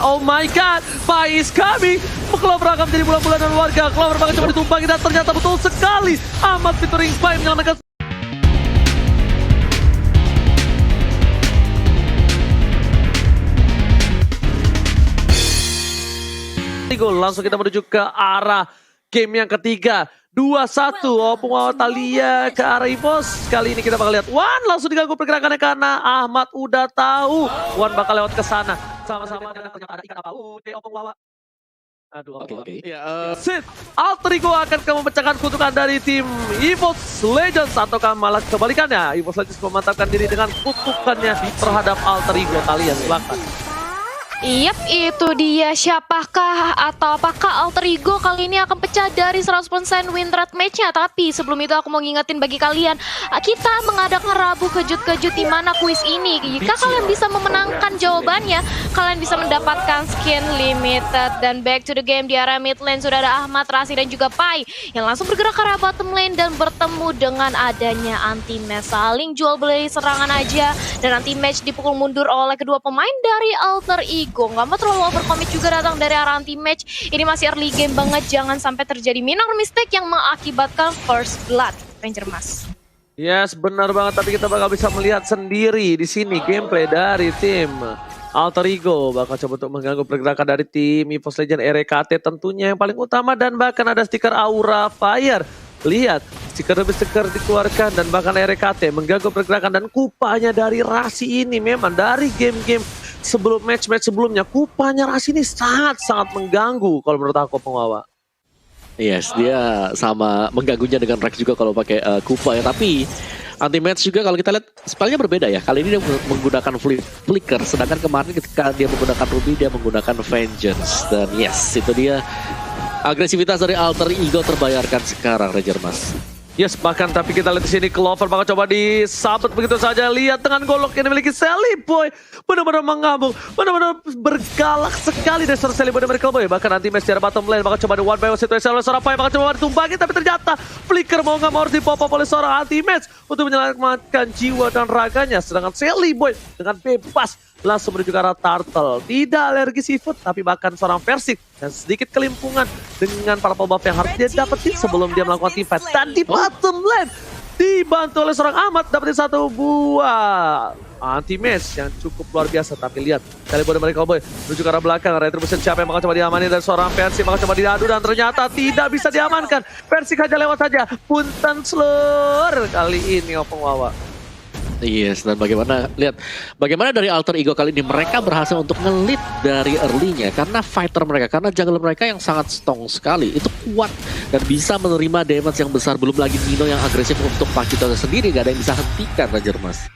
Oh my god, Pai is coming. Clover akan menjadi bulan-bulanan warga. Clover bakal coba ditumpangi dan ternyata betul sekali. Ahmad featuring Pai menyelamatkan gol. Langsung kita menuju ke arah game yang ketiga. 2-1 Opung Talia ke arah EVOS. Kali ini kita bakal lihat Wan langsung diganggu pergerakannya karena Ahmad udah tahu Wan bakal lewat ke sana. Sama-sama dengan ternyata ada ikan apa. Opung Wawa. Aduh, Oke. Sid, Alter Ego akan memecahkan kutukan dari tim EVOS Legends ataukah malah kebalikannya. EVOS Legends memantapkan diri dengan kutukannya terhadap Alter Ego. Talia, silakan. Yap, itu dia. Siapakah atau apakah Alter Ego kali ini akan pecah dari 100% win rate match-nya? Tapi sebelum itu aku mau ngingetin bagi kalian, kita mengadakan Rabu kejut-kejut di mana kuis ini. Jika kalian bisa memenangkan jawabannya, kalian bisa mendapatkan skin limited. Dan back to the game di area mid lane sudah ada Ahmad, Rasi dan juga Pai yang langsung bergerak ke arah bottom lane dan bertemu dengan adanya anti-match. Saling jual beli serangan aja dan anti-match dipukul mundur oleh kedua pemain dari Alter Ego. Nggak mau terlalu overcommit juga datang dari arah anti-match. Ini masih early game banget, jangan sampai terjadi minor mistake yang mengakibatkan first blood. Ranger Mas. Yes, benar banget. Tapi kita bakal bisa melihat sendiri di sini gameplay dari tim Alter Ego. Bakal coba untuk mengganggu pergerakan dari tim EVOS Legends RKT tentunya yang paling utama. Dan bahkan ada stiker Aura Fire. Lihat, stiker demi stiker dikeluarkan dan bahkan RKT mengganggu pergerakan. Dan kupanya dari Rasi ini memang dari game-game sebelum match-match sebelumnya, kupanya Rasi ini sangat-sangat mengganggu kalau menurut aku, Pengwawa. Yes, dia sama mengganggunya dengan Rex juga kalau pakai Kupa ya. Tapi anti-match juga kalau kita lihat spellnya berbeda ya. Kali ini dia menggunakan flicker, sedangkan kemarin ketika dia menggunakan Ruby dia menggunakan Vengeance. Dan yes, itu dia agresivitas dari Alter Ego terbayarkan sekarang, Ranger Mas. Yes, bahkan tapi kita lihat di sini Clover bakal coba disabet begitu saja. Lihat dengan golok yang dimiliki Sally Boy, benar-benar mengamuk, benar-benar bergalak sekali dasar Sally Boy dan Miracle Boy. Bahkan anti match dari bottom lane bakal coba di one by one situation oleh seorang Pai, bakal coba ditumpangi tapi ternyata flicker mau nggak mau harus dipop-up oleh seorang anti match untuk menyelamatkan jiwa dan raganya. Sedangkan Sally Boy dengan bebas langsung menuju ke arah Turtle. Tidak alergi seafood, tapi bahkan seorang Persik dan sedikit kelimpungan dengan para buff yang harus dia dapetin sebelum dia melakukan teamfight. Dan di bottom lane dibantu oleh seorang Ahmad dapetin satu buah anti-match yang cukup luar biasa. Tapi lihat, kali bodoh mereka boy menuju ke arah belakang. Retribution siapa yang bakal coba diamani dan seorang Persik bakal coba diadu dan ternyata tidak bisa diamankan. Persik aja lewat saja. Punten slur kali ini Opung Wawa. Yes, dan bagaimana dari Alter Ego kali ini mereka berhasil untuk ngelit dari early-nya karena fighter mereka, karena jungle mereka yang sangat strong sekali, itu kuat dan bisa menerima damage yang besar. Belum lagi Nino yang agresif untuk Pakito sendiri, gak ada yang bisa hentikan, Ranger Mas.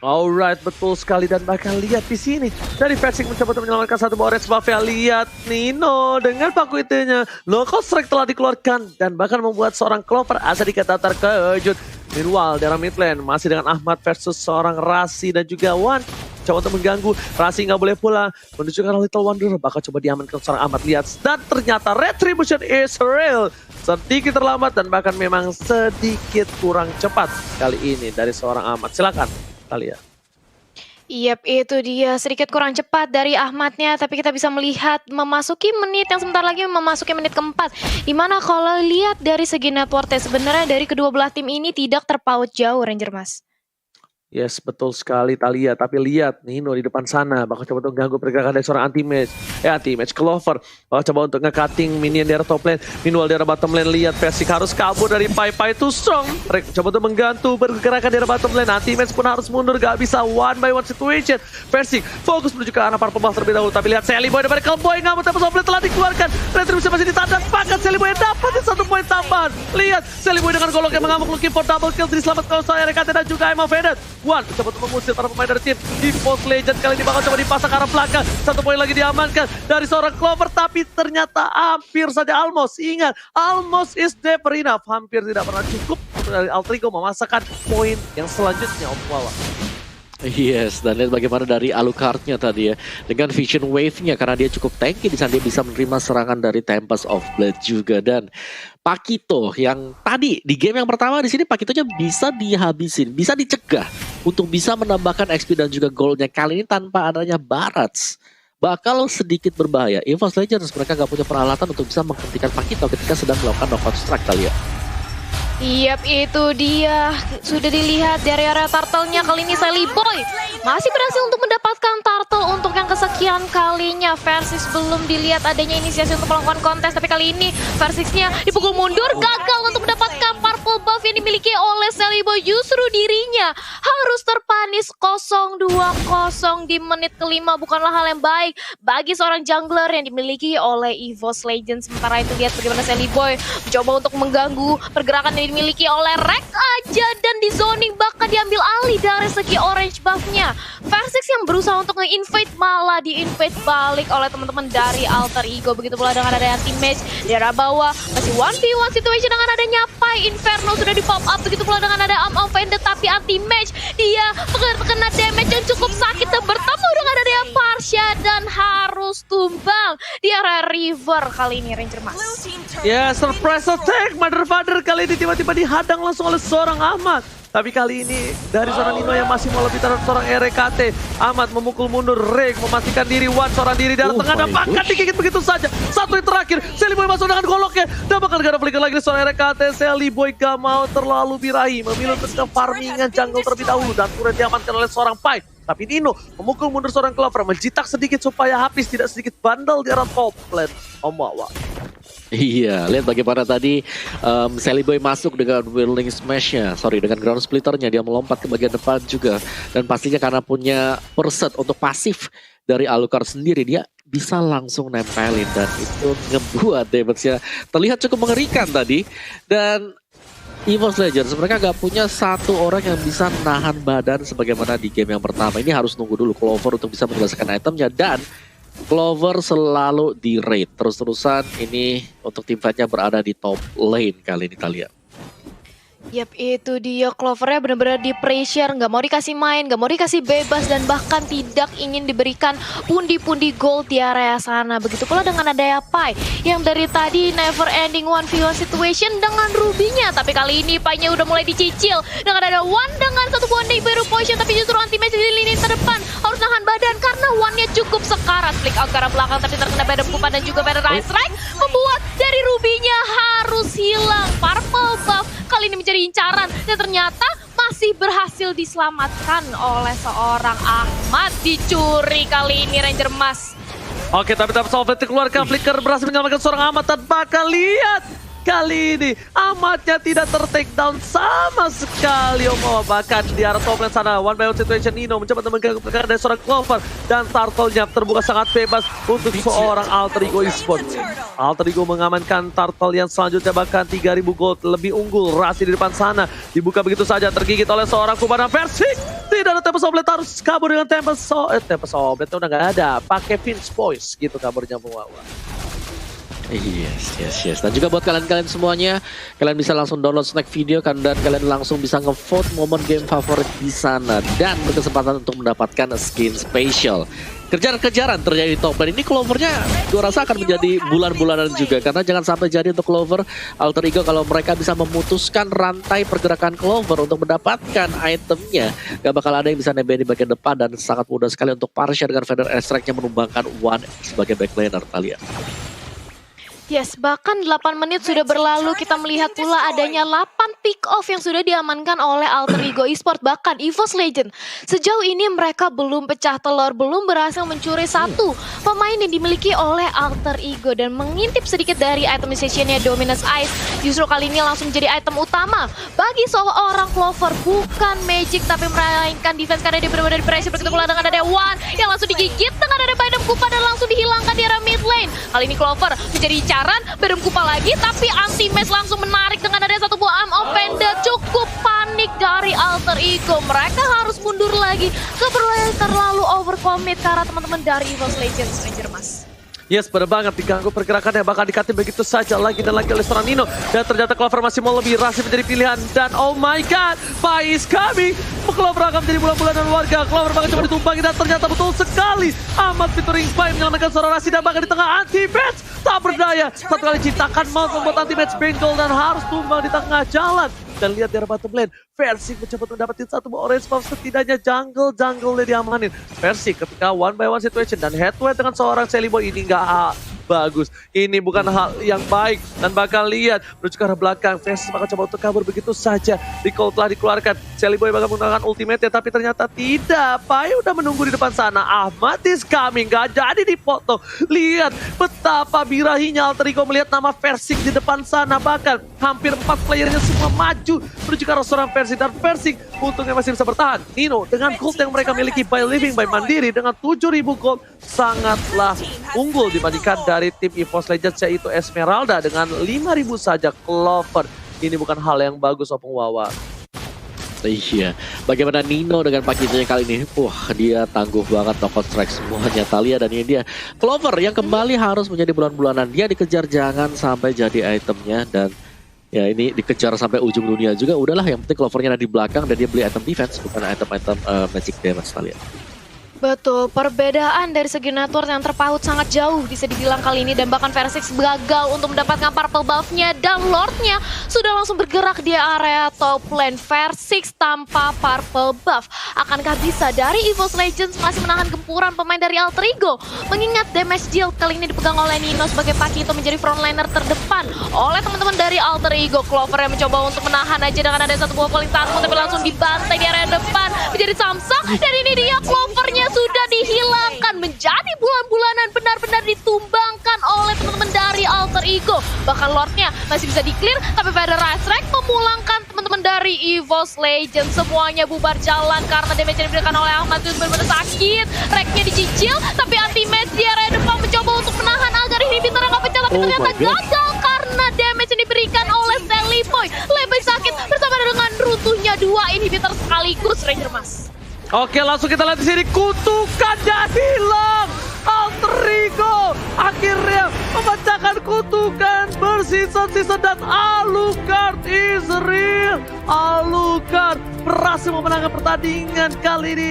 Alright, betul sekali. Dan bahkan lihat di sini dari Persik mencoba untuk menyelamatkan satu orange buff ya. Lihat Nino dengan paku itunya, local strike telah dikeluarkan dan bahkan membuat seorang Clover asa dikata terkejut. Meanwhile, dalam mid lane masih dengan Ahmad versus seorang Rasi dan juga Wan. Coba untuk mengganggu, Rasi nggak boleh pulang. Menuju ke Little Wonder, bakal coba diamankan seorang Ahmad. Lihat, dan ternyata Retribution is real. Sedikit terlambat dan bahkan memang sedikit kurang cepat kali ini dari seorang Ahmad. Silakan, Talia. Yap, itu dia. Sedikit kurang cepat dari Ahmadnya, tapi kita bisa melihat memasuki menit yang sebentar lagi memasuki menit keempat. Dimana kalau lihat dari segi networknya sebenarnya dari kedua belah tim ini tidak terpaut jauh, Ranger Mas. Yes, betul sekali Talia. Tapi lihat Nino di depan sana bakal coba untuk ganggu pergerakan dari seorang anti-match Clover bakal coba untuk nge-cutting minion di arah top lane. Meanwhile di arah bottom lane lihat Persik harus kabur dari Pai too strong. Coba untuk menggantu pergerakan di arah bottom lane. Anti-match pun harus mundur, gak bisa one by one situation. Persik fokus menuju ke arah para pembuff terlebih dahulu. Tapi lihat Sally Boy dan Miracle Boy nggak mau tembus offlane telah dikeluarkan. Retribution masih ditandang, bahkan Sally Boy dapat satu poin tambahan. Lihat Sally Boy dengan golok yang mengamuk looking for double kill, diselamatkan oleh RKT dan juga Emma Vedet. Wan coba untuk mengusir para pemain dari tim EVOS Legends. Kali ini bakal coba dipasang ke arah belakang. Satu poin lagi diamankan dari seorang Clover. Tapi ternyata hampir saja almost. Ingat, almost is never enough. Hampir tidak pernah cukup untuk dari Alter Ego memasakkan poin yang selanjutnya, Om Wawa. Yes, dan lihat bagaimana dari Alucardnya tadi ya, dengan Vision Wave-nya karena dia cukup tanky di sana, dia bisa menerima serangan dari Tempest of Blood juga. Dan Pakito yang tadi di game yang pertama di sini Pakitonya bisa dihabisin, bisa dicegah untuk bisa menambahkan XP dan juga goldnya. Kali ini tanpa adanya Barats, bakal sedikit berbahaya. EVOS Legends mereka gak punya peralatan untuk bisa menghentikan Pakito ketika sedang melakukan knockout strike kali ya. Yap, itu dia. Sudah dilihat dari area turtle-nya. Kali ini Sally Boy masih berhasil untuk mendapatkan turtle untuk yang kesekian kalinya. Versus belum dilihat adanya inisiasi untuk melakukan kontes. Tapi kali ini Versusnya dipukul mundur. Gagal untuk mendapatkan purple buff yang dimiliki oleh Sally Boy. Justru dirinya harus terpanis 0-2-0 di menit kelima. Bukanlah hal yang baik bagi seorang jungler yang dimiliki oleh EVOS Legends. Sementara itu lihat bagaimana Sally Boy mencoba untuk mengganggu pergerakan yang dimiliki oleh Rek aja, dan di zoning bahkan diambil alih dari segi orange buff-nya. Versix yang berusaha untuk nge-invade malah di-invade balik oleh teman-teman dari Alter Ego. Begitu pula dengan ada anti-match di arah bawah, masih 1v1 situation dengan adanya Pai Inferno sudah di pop up. Begitu pula dengan ada Offended, tapi anti-match dia terkena damage yang cukup sakit dan bertemu dengan adanya Parsha dan harus tumbang di area river kali ini Ranger Mas. Ya, surprise attack Mother Father kali ini tiba-tiba dihadang langsung oleh seorang Ahmad. Tapi kali ini dari seorang Nino yang masih mau lebih terhadap seorang RKT. Ahmad memukul mundur Reg, memastikan diri Wan seorang diri dari tengah dan bahkan digigit begitu saja. Satu yang terakhir, Sally Boy masuk dengan goloknya dan bakal gak ada flicker lagi seorang RKT. Sally Boy gak mau terlalu birahi, memilih untuk ke farmingan jungle terlebih dahulu dan turret diamankan oleh seorang Pai. Tapi Nino memukul mundur seorang Clover, menjitak sedikit supaya habis tidak sedikit bandel di arah top lane Omawa. Iya, lihat bagaimana tadi Sally Boy masuk dengan Whirling Smash-nya, dengan Ground Splitter-nya, dia melompat ke bagian depan juga. Dan pastinya karena punya perset untuk pasif dari Alucard sendiri, dia bisa langsung nempelin dan itu ngebuat damage-nya terlihat cukup mengerikan tadi. Dan EVOS Legends mereka gak punya satu orang yang bisa nahan badan sebagaimana di game yang pertama. Ini harus nunggu dulu Clover untuk bisa menyelesaikan itemnya, dan Clover selalu di raid terus-terusan. Ini untuk tim fightnya berada di top lane kali ini kita lihat. Yap, itu dia. Clovernya benar-benar di pressure, nggak mau dikasih main, nggak mau dikasih bebas, dan bahkan tidak ingin diberikan pundi-pundi gold di area sana. Begitu pula dengan ada Pai yang dari tadi never ending 1v1 situation dengan Ruby-nya. Tapi kali ini Pai-nya udah mulai dicicil dengan ada Wan dengan satu bonding baru potion, tapi justru anti-match di lini terdepan harus nahan badan karena Wan-nya cukup sekarat. Flick out ke arah belakang tapi terkena Badam Kupa dan juga Badam Rise Strike membuat dari Ruby-nya harus hilang. Purple buff kali ini menjadi incaran dan ternyata masih berhasil diselamatkan oleh seorang Ahmad. Dicuri kali ini Ranger Mas. Oke, tapi Salvet dikeluarkan, Flicker berhasil menyelamatkan seorang Ahmad dan bakal lihat kali ini Ahmadnya tidak ter-take down sama sekali. Bahkan di arah top lane sana, one by one situation, Nino mencoba mengganggu pergerakan dari seorang Clover dan turtle-nya terbuka sangat bebas untuk seorang Alter Ego Esports. Alter Ego mengamankan turtle yang selanjutnya, bahkan 3000 gold lebih unggul. Rasi di depan sana dibuka begitu saja, tergigit oleh seorang Kubana Versix. Tidak ada Tempest Oblet, harus kabur dengan Tempest Oblet udah gak ada, pakai Finch Voice gitu kaburnya Muawa. Yes. Dan juga buat kalian semuanya, kalian bisa langsung download snack video kan, dan kalian langsung bisa ngevote momen game favorit di sana dan berkesempatan untuk mendapatkan skin spesial. Kejar-kejaran terjadi di top lane ini, Clovernya gue rasa akan menjadi bulan-bulanan juga, karena jangan sampai jadi untuk Clover Alter Ego kalau mereka bisa memutuskan rantai pergerakan Clover untuk mendapatkan itemnya, gak bakal ada yang bisa nembak di bagian depan, dan sangat mudah sekali untuk Parsha dengan Feather Airstrike-nya menumbangkan One sebagai backlaner. Talia. Yes, bahkan 8 menit sudah berlalu, kita melihat pula adanya 8 pick off yang sudah diamankan oleh Alter Ego Esports. Bahkan EVOS Legends sejauh ini mereka belum pecah telur, belum berhasil mencuri satu pemain yang dimiliki oleh Alter Ego. Dan mengintip sedikit dari itemization-nya Dominus Ice, justru kali ini langsung menjadi item utama bagi seorang Clover. Bukan magic tapi melainkan defense, karena dia benar-benar pressure. Begitu pula dengan ada Wan yang langsung digigit dengan ada Badam Kupa dan langsung dihilangkan di arah mid lane. Kali ini Clover menjadi Badam Kupa lagi, tapi anti-match langsung menarik dengan ada satu buah Offender. Cukup panik dari Alter Ego, mereka harus mundur lagi. Keperluan terlalu overcommit karena teman-teman dari EVOS Legends, Ranger Mas. Yes, benar banget, diganggu pergerakannya, bakal dikatin begitu saja lagi dan lagi oleh seorang Nino. Dan ternyata Clover masih mau lebih, Rasi menjadi pilihan. Dan oh my god, Pai is coming. Clover akan menjadi bulan-bulanan warga. Clover bakal coba ditumpangi dan ternyata betul sekali Ahmad featuring Pai menyelamatkan seorang Rasi, dan bahkan di tengah anti-match tak berdaya. Satu kali ciptakan mau membuat anti-match benggol dan harus tumbang di tengah jalan. Dan lihat di arah bottom lane, Versik mencoba mendapatkan satu orange buff, setidaknya jungle-jungle diamanin. Versik ketika one by one situation dan head to head dengan seorang Shelly Boy ini nggak bagus. Ini bukan hal yang baik dan bakal lihat menuju ke arah belakang. Versik bakal coba untuk kabur begitu saja. Recall telah dikeluarkan. Shelly Boy bakal menggunakan ultimate-nya tapi ternyata tidak. Pai udah menunggu di depan sana. Ahmad is coming, gak jadi dipotong. Lihat betapa birahinya Alter Ego melihat nama Versik di depan sana. Bahkan hampir 4 playernya semua maju menuju ke arah seorang Versik dan Versik untungnya masih bisa bertahan. Nino dengan gold yang mereka miliki by living by mandiri dengan 7.000 gold sangatlah unggul dibandingkan dari tim EVOS Legends yaitu Esmeralda dengan 5.000 saja. Clover ini bukan hal yang bagus Opung Wawa. Iya, bagaimana Nino dengan paketnya kali ini? Wah, dia tangguh banget knockout strike semuanya Thalia dan ini dia Clover yang kembali harus menjadi bulan-bulanan. Dia dikejar jangan sampai jadi itemnya dan ya ini dikejar sampai ujung dunia juga. Udahlah, yang penting Clovernya ada di belakang dan dia beli item defense bukan item-item magic damage Thalia. Betul, perbedaan dari segi network yang terpaut sangat jauh bisa dibilang kali ini. Dan bahkan Versik gagal untuk mendapatkan purple buff-nya. Dan Lord-nya sudah langsung bergerak di area top lane. Versik tanpa purple buff. Akankah bisa dari EVOS Legends masih menahan gempuran pemain dari Alter Ego? Mengingat damage deal kali ini dipegang oleh Nino sebagai Pakito menjadi frontliner terdepan. Oleh teman-teman dari Alter Ego, Clover yang mencoba untuk menahan aja dengan ada satu buah calling tamu. Tapi langsung dibantai di area depan. Menjadi Samsung. Dan ini dia Clovernya sudah dihilangkan menjadi bulan-bulanan, benar-benar ditumbangkan oleh teman-teman dari Alter Ego. Bahkan Lordnya masih bisa di-clear, tapi pada Rack memulangkan teman-teman dari EVOS Legends. Semuanya bubar jalan karena damage yang diberikan oleh Ahmad itu benar-benar sakit. Racknya dicicil, tapi anti-match di area depan mencoba untuk menahan agar inhibitor nggak pecah, tapi ternyata gagal karena damage yang diberikan oleh Shelly Boy. Lebih sakit bersama dengan runtuhnya 2 inhibitor sekaligus, Ranger Mas. Oke, langsung kita lihat di sini, kutukannya hilang. Alter Ego akhirnya memecahkan kutukan, bersisa-sisa dan Alucard is real. Alucard berhasil memenangkan pertandingan kali ini.